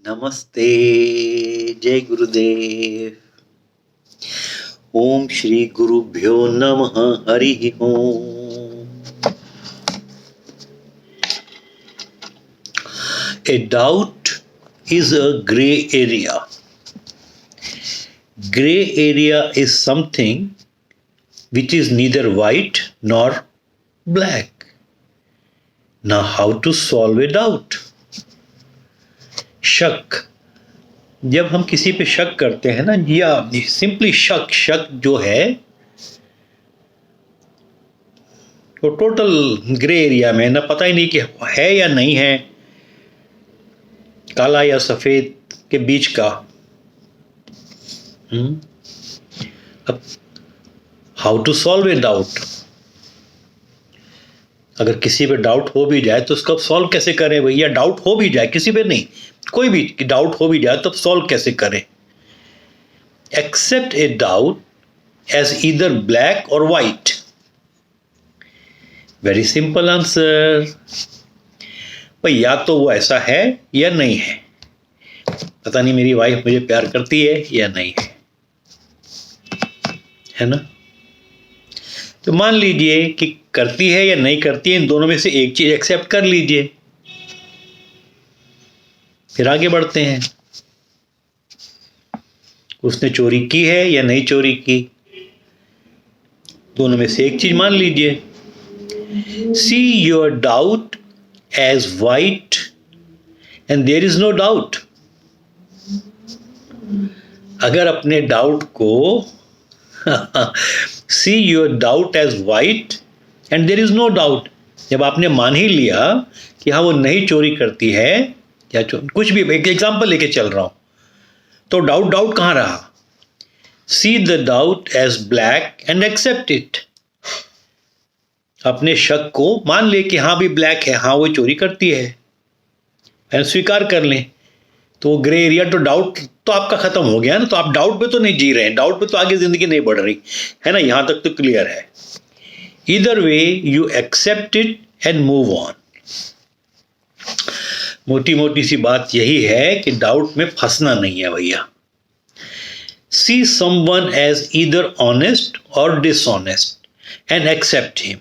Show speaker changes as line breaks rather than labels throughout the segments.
नमस्ते, जय गुरुदेव। ओम श्री गुरुभ्यो नमः। हरि ओम। A doubt is a gray area. Gray area is something which is neither white nor black. Now, how to solve a doubt? शक, जब हम किसी पे शक करते हैं ना, या सिंपली शक जो है वो टोटल ग्रे एरिया में ना, पता ही नहीं कि है या नहीं है, काला या सफेद के बीच का। अब how to solve a doubt? अगर किसी पे डाउट हो भी जाए तो उसको सॉल्व कैसे करें भैया? डाउट हो भी जाए, किसी पे नहीं, कोई भी डाउट हो भी जाए तो सॉल्व कैसे करें? Accept a doubt as either black और वाइट। वेरी सिंपल आंसर भाई, या तो वो ऐसा है या नहीं है। पता नहीं मेरी वाइफ मुझे प्यार करती है या नहीं है ना? तो मान लीजिए कि करती है या नहीं करती है, इन दोनों में से एक चीज एक्सेप्ट कर लीजिए, फिर आगे बढ़ते हैं। उसने चोरी की है या नहीं चोरी की, दोनों में से एक चीज मान लीजिए। See your doubt as white and there is no doubt. अगर अपने डाउट को see your doubt as white and there is no doubt, जब आपने मान ही लिया कि हाँ वो नहीं चोरी करती है या कुछ भी, एक एग्जांपल लेके चल रहा हूं, तो डाउट कहां रहा? See the doubt as black and accept it. अपने शक को मान ले कि हाँ भी ब्लैक है, हाँ वो चोरी करती है, एंड स्वीकार कर लें, तो वो ग्रे एरिया, तो डाउट तो आपका खत्म हो गया ना। तो आप डाउट पे तो नहीं जी रहे हैं, डाउट पे तो आगे जिंदगी नहीं बढ़ रही है ना, यहां तक तो क्लियर है। Either way you accept it and move on. मोटी सी बात यही है कि डाउट में फंसना नहीं है भैया। See someone as either honest or dishonest and accept him,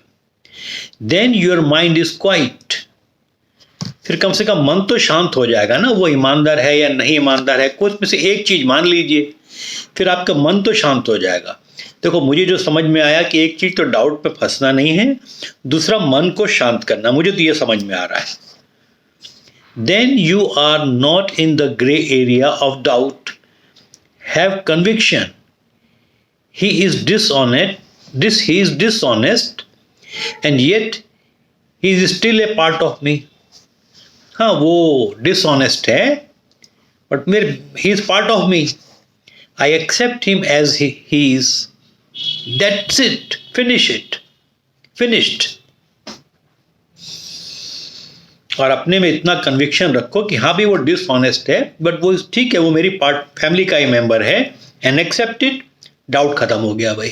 then your mind is quiet. फिर कम से कम मन तो शांत हो जाएगा ना, वो ईमानदार है या नहीं ईमानदार है, कुछ में से एक चीज मान लीजिए, फिर आपका मन तो शांत हो जाएगा। देखो, मुझे जो समझ में आया कि एक चीज तो डाउट पे फंसना नहीं है, दूसरा मन को शांत करना, मुझे तो ये समझ में आ रहा है। Then you are not in the gray area of doubt. Have conviction. He is dishonest, and yet he is still a part of me. हाँ, वो dishonest है, but he is part of me. I accept him as he is. That's it. Finish it. Finished. और अपने में इतना conviction रखो कि हाँ भी वो डिसऑनेस्ट है, बट वो ठीक है, वो मेरी फैमिली का ही मेंबर है, एंड एक्सेप्ट इट। डाउट खत्म हो गया भाई।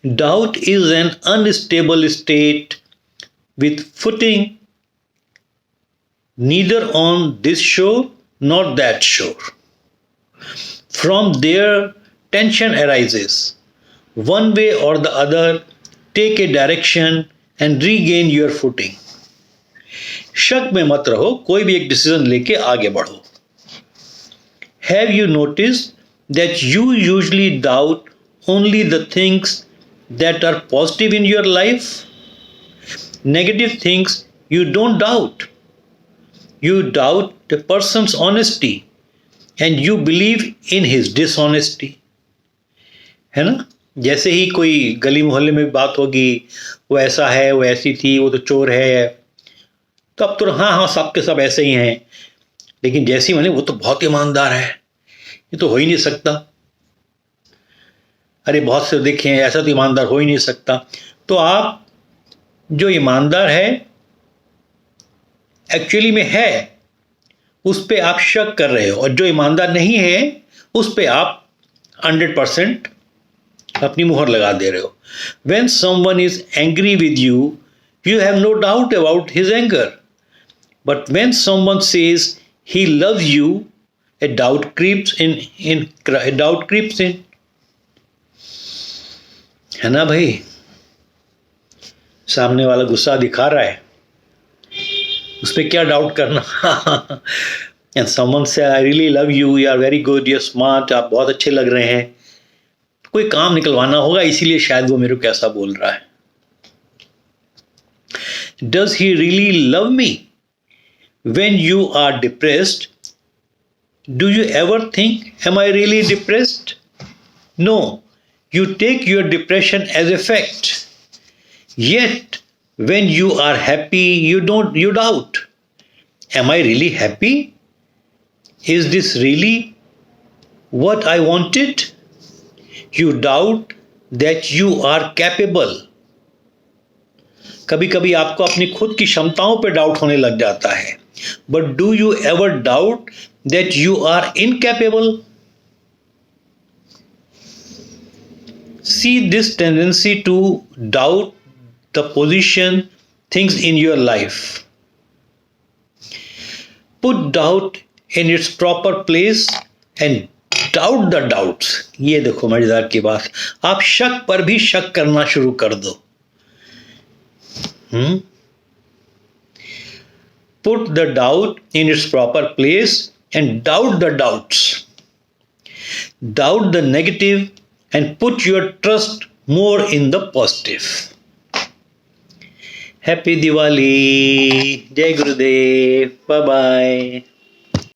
Doubt is an unstable state with footing neither on this shore not that shore. From there tension arises. One way or the other take a direction and regain your footing. शक में मत रहो, कोई भी एक डिसीजन लेके आगे बढ़ो। Have you notice that you usually doubt only the things that are positive in your life? Negative things you don't doubt. You doubt the person's honesty and you believe in his dishonesty, है ना? जैसे ही कोई गली मोहल्ले में बात होगी, वो ऐसा है, वो ऐसी थी, वो तो चोर है, तो अब तो हाँ सब के सब ऐसे ही हैं। लेकिन जैसे ही मैंने, वो तो बहुत ईमानदार है, ये तो हो ही नहीं सकता। अरे बहुत से देखे हैं, ऐसा तो ईमानदार हो ही नहीं सकता। तो आप जो ईमानदार है एक्चुअली में है, उस पे आप शक कर रहे हो, और जो ईमानदार नहीं है उस पे आप 100% अपनी मुहर लगा दे रहे हो। When someone is angry with you, you have no doubt about his anger. But when someone says he loves you, a doubt creeps in. है ना भाई, सामने वाला गुस्सा दिखा रहा है, उस पर क्या डाउट करना. एंड समवन से I really love you, you are very good, you are smart, आप बहुत अच्छे लग रहे हैं. कोई काम निकलवाना होगा, इसीलिए शायद वो मेरे को कैसा बोल रहा है. Does he really love me? When you are depressed, do you ever think, am I really depressed? No, you take your depression as a fact. Yet, when you are happy, you doubt. Am I really happy? Is this really what I wanted? You doubt that you are capable. कभी कभी आपको अपनी खुद की क्षमताओं पर doubt होने लग जाता है. But do you ever doubt that you are incapable? See this tendency to doubt the position things in your life. Put doubt in its proper place and doubt the doubts. ये देखो मजेदार की बात, आप शक पर भी शक करना शुरू कर दो. Put the doubt in its proper place and doubt the doubts. Doubt the negative and put your trust more in the positive. Happy Diwali. Jai Gurudev. Bye bye.